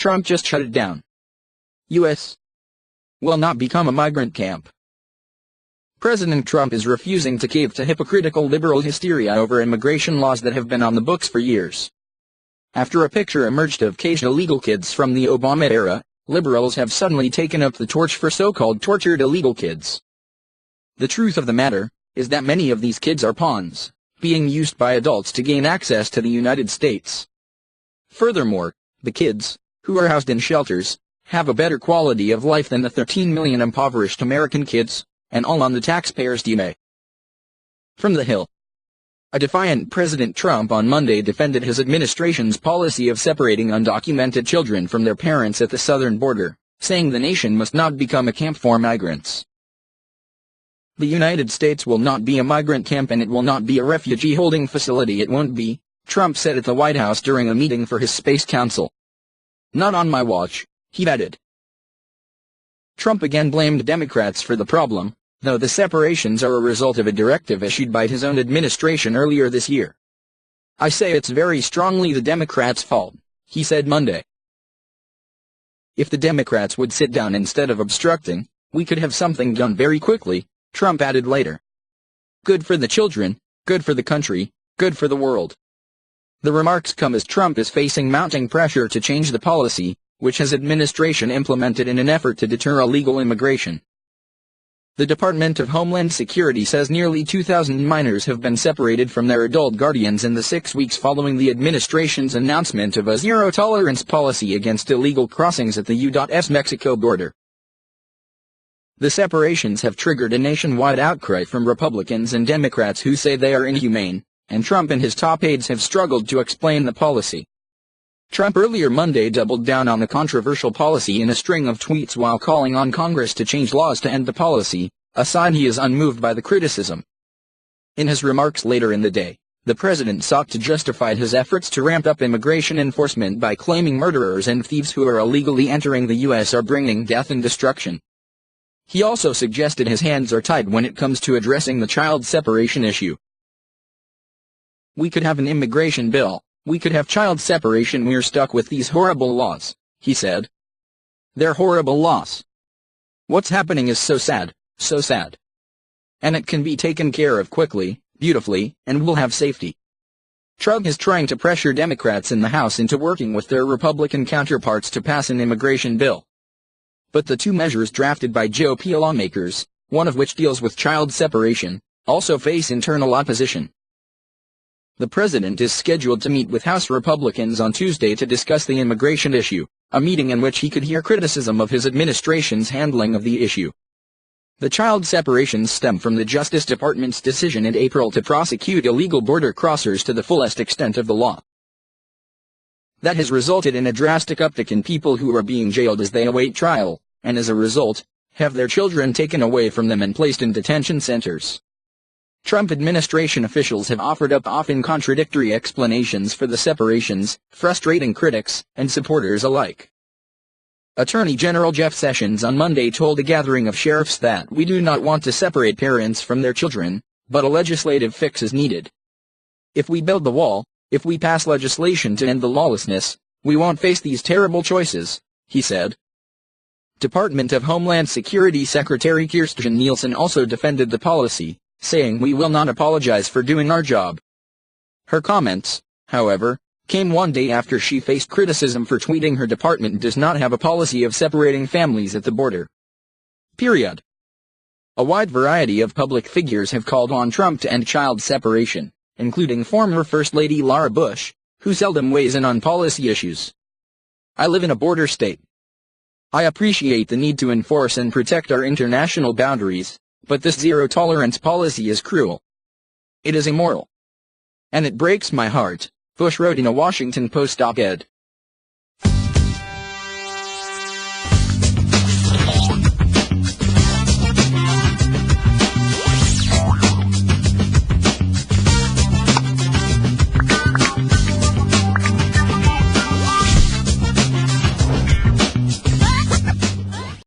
Trump just shut it down. U.S. will not become a migrant camp. President Trump is refusing to cave to hypocritical liberal hysteria over immigration laws that have been on the books for years. After a picture emerged of caged illegal kids from the Obama era, liberals have suddenly taken up the torch for so-called tortured illegal kids. The truth of the matter is that many of these kids are pawns, being used by adults to gain access to the United States. Furthermore, the kids, who are housed in shelters, have a better quality of life than the 13 million impoverished American kids, and all on the taxpayers' dime. From the Hill. A defiant President Trump on Monday defended his administration's policy of separating undocumented children from their parents at the southern border, saying the nation must not become a camp for migrants. The United States will not be a migrant camp and it will not be a refugee holding facility. It won't be, Trump said at the White House during a meeting for his Space Council. Not on my watch, he added. Trump again blamed Democrats for the problem, though the separations are a result of a directive issued by his own administration earlier this year. I say it's very strongly the Democrats' fault, he said Monday. If the Democrats would sit down instead of obstructing, we could have something done very quickly, Trump added later. Good for the children, good for the country, good for the world. The remarks come as Trump is facing mounting pressure to change the policy, which his administration implemented in an effort to deter illegal immigration. The Department of Homeland Security says nearly 2,000 minors have been separated from their adult guardians in the 6 weeks following the administration's announcement of a zero-tolerance policy against illegal crossings at the U.S. Mexico border. The separations have triggered a nationwide outcry from Republicans and Democrats who say they are inhumane, and Trump and his top aides have struggled to explain the policy. Trump earlier Monday doubled down on the controversial policy in a string of tweets while calling on Congress to change laws to end the policy, a sign he is unmoved by the criticism. In his remarks later in the day, the president sought to justify his efforts to ramp up immigration enforcement by claiming murderers and thieves who are illegally entering the U.S. are bringing death and destruction. He also suggested his hands are tied when it comes to addressing the child separation issue. We could have an immigration bill. We could have child separation. We're stuck with these horrible laws, he said. They're horrible laws. What's happening is so sad, so sad. And it can be taken care of quickly, beautifully, and we'll have safety. Trump is trying to pressure Democrats in the House into working with their Republican counterparts to pass an immigration bill. But the two measures drafted by GOP lawmakers, one of which deals with child separation, also face internal opposition. The president is scheduled to meet with House Republicans on Tuesday to discuss the immigration issue, a meeting in which he could hear criticism of his administration's handling of the issue. The child separations stem from the Justice Department's decision in April to prosecute illegal border crossers to the fullest extent of the law. That has resulted in a drastic uptick in people who are being jailed as they await trial, and as a result, have their children taken away from them and placed in detention centers. Trump administration officials have offered up often contradictory explanations for the separations, frustrating critics and supporters alike. Attorney General Jeff Sessions on Monday told a gathering of sheriffs that we do not want to separate parents from their children, but a legislative fix is needed. If we build the wall, if we pass legislation to end the lawlessness, we won't face these terrible choices, he said. Department of Homeland Security Secretary Kirstjen Nielsen also defended the policy, saying we will not apologize for doing our job. Her comments, however, came one day after she faced criticism for tweeting her department does not have a policy of separating families at the border. Period. A wide variety of public figures have called on Trump to end child separation, including former First Lady Laura Bush, who seldom weighs in on policy issues. I live in a border state. I appreciate the need to enforce and protect our international boundaries, but this zero-tolerance policy is cruel. It is immoral. And it breaks my heart, Bush wrote in a Washington Post op-ed.